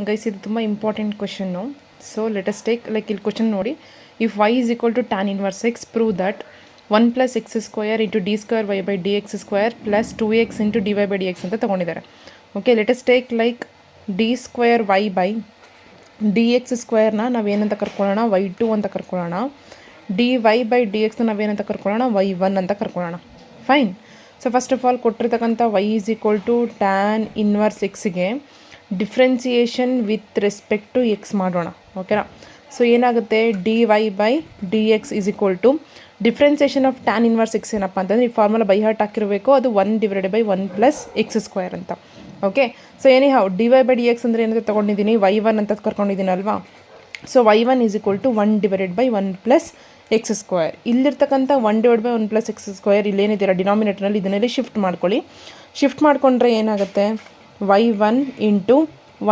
Guys ಇದು ತುಂಬ important question. So let us take like ಇಲ್ಲಿ ಕ್ವೆಶನ್ ನೋಡಿ, if y is equal to tan inverse x, prove that 1 plus x square into d square y by dx square plus 2x into dy by dx ಅಂತ ತೊಗೊಂಡಿದ್ದಾರೆ. Okay, let us take like D square Y by D X ಸ್ಕ್ವೇರ್ನ ನಾವೇನಂತ ಕರ್ಕೊಳ್ಳೋಣ, y2 ಅಂತ ಕರ್ಕೊಳ್ಳೋಣ. D Y by D ಎಕ್ಸ್ನ ನಾವೇನಂತ ಕರ್ಕೊಳ್ಳೋಣ, y1 ಅಂತ ಕರ್ಕೊಳ್ಳೋಣ. Fine. So first of all ಕೊಟ್ಟಿರ್ತಕ್ಕಂಥ y is equal to tan inverse ಎಕ್ಸ್ಗೆ differentiation with respect to x ಮಾಡೋಣ. ಓಕೆನಾ? ಸೊ ಏನಾಗುತ್ತೆ, d Y by D x is equal to differentiation of tan inverse x ಏನಪ್ಪ ಅಂತಂದರೆ ಈ ಫಾರ್ಮುಲಾ ಬೈ ಹಾರ್ಟ್ ಹಾಕಿರಬೇಕು, ಅದು 1/1 ಪ್ಲಸ್ ಎಕ್ಸ್ ಸ್ಕ್ವೇರ್ ಅಂತ. ಓಕೆ, ಸೊ ಏನೇ how D Y by D X ಅಂದರೆ ಏನಂತ ತೊಗೊಂಡಿದ್ದೀನಿ, y1 ಅಂತ ಕರ್ಕೊಂಡಿದ್ದೀನಿ ಅಲ್ವಾ. So y1 is equal to 1/1 plus X square. ಇಲ್ಲಿರ್ತಕ್ಕಂಥ 1/1 ಪ್ಲಸ್ ಎಕ್ಸ್ ಸ್ಕ್ವೇರ್ ಇಲ್ಲೇನಿದ್ದೀರಾ ಡಿನಾಮಿನೇಟರ್ನಲ್ಲಿ ಇದನ್ನೆಲ್ಲ ಶಿಫ್ಟ್ ಮಾಡ್ಕೊಳ್ಳಿ. ಶಿಫ್ಟ್ ಮಾಡಿಕೊಂಡ್ರೆ ಏನಾಗುತ್ತೆ, y1 into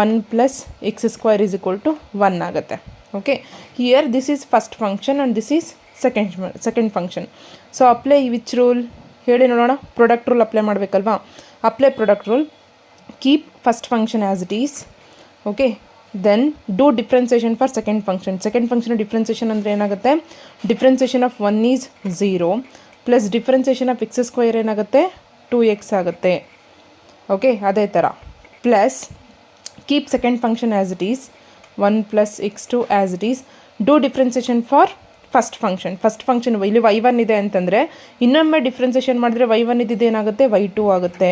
1 plus X square is equal to 1 ಆಗುತ್ತೆ. Okay, here this is first function and this is second function. So apply which rule ಹೇಳಿ ನೋಡೋಣ. ಪ್ರಾಡಕ್ಟ್ ರೂಲ್ ಅಪ್ಲೈ ಮಾಡಬೇಕಲ್ವಾ. Apply product rule, keep first function as it is. Okay, then do differentiation for second function. Second function differentiation ಅಂದರೆ ಏನಾಗುತ್ತೆ, differentiation of 1 is 0 plus differentiation of x square ಏನಾಗುತ್ತೆ, 2x ಆಗುತ್ತೆ. Okay, ಅದೇ ಥರ plus keep second function as it is 1 plus x2 as it is. Do differentiation for first function ಇಲ್ಲಿ y1 ಇದೆ ಅಂತಂದರೆ ಇನ್ನೊಮ್ಮೆ ಡಿಫ್ರೆನ್ಸಿಯೇಷನ್ ಮಾಡಿದ್ರೆ y1 ಇದ್ದಿದ್ದು ಏನಾಗುತ್ತೆ, y2 ಆಗುತ್ತೆ.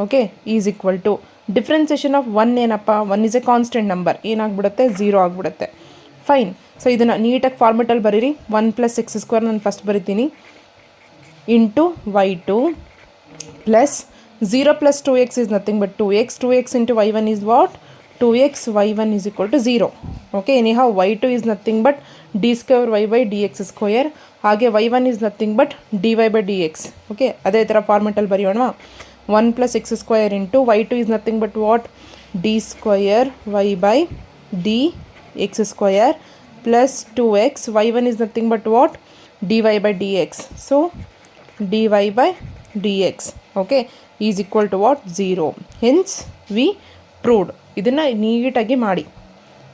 Okay, is equal to differentiation of 1 ಏನಪ್ಪ, 1 ಇಸ್ ಎ ಕಾನ್ಸ್ಟೆಂಟ್ ನಂಬರ್, ಏನಾಗ್ಬಿಡುತ್ತೆ, 0 ಆಗಿಬಿಡುತ್ತೆ. ಫೈನ್. ಸೊ ಇದನ್ನು ನೀಟಾಗಿ ಫಾರ್ಮೆಟಲ್ಲಿ ಬರೀರಿ. 1 ಪ್ಲಸ್ ಎಕ್ಸ್ ಸ್ಕ್ವೇರ್ ನಾನು ಫಸ್ಟ್ ಬರಿತೀನಿ into y2 plus 0 plus 2x is nothing but 2x into y1 is what, 2x, y1 is equal to 0. Okay, anyhow y2 is nothing but d square y by dx square, ಹಾಗೆ y1 is nothing but dy by dx. Okay, ಅದೇ ಥರ ಫಾರ್ಮೆಟಲ್ಲಿ ಬರೆಯೋಣ. 1 plus x square into y2 is nothing but what, d square y by dx square plus 2x, y1 is nothing but what, dy by dx. So dy by dx, okay, is equal to what, 0. Hence we proved. ಇದನ್ನು ನೀಟಾಗಿ ಮಾಡಿ.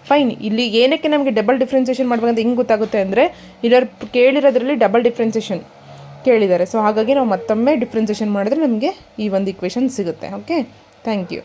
Fine. ಇಲ್ಲಿ ಏನಕ್ಕೆ ನಮಗೆ double differentiation ಮಾಡ್ಬೇಕಂತ ಹೆಂಗೆ ಗೊತ್ತಾಗುತ್ತೆ ಅಂದರೆ, ಇಲ್ಲರು ಕೇಳಿರೋದ್ರಲ್ಲಿ ಡಬಲ್ ಡಿಫ್ರೆನ್ಸಿಯೇಷನ್ ಕೇಳಿದ್ದಾರೆ. ಸೊ ಹಾಗಾಗಿ ನಾವು ಮತ್ತೊಮ್ಮೆ ಡಿಫ್ರೆನ್ಸಿಯೇಷನ್ ಮಾಡಿದ್ರೆ ನಮಗೆ ಈ ಒಂದು ಇಕ್ವೇಷನ್ ಸಿಗುತ್ತೆ. Okay, thank you.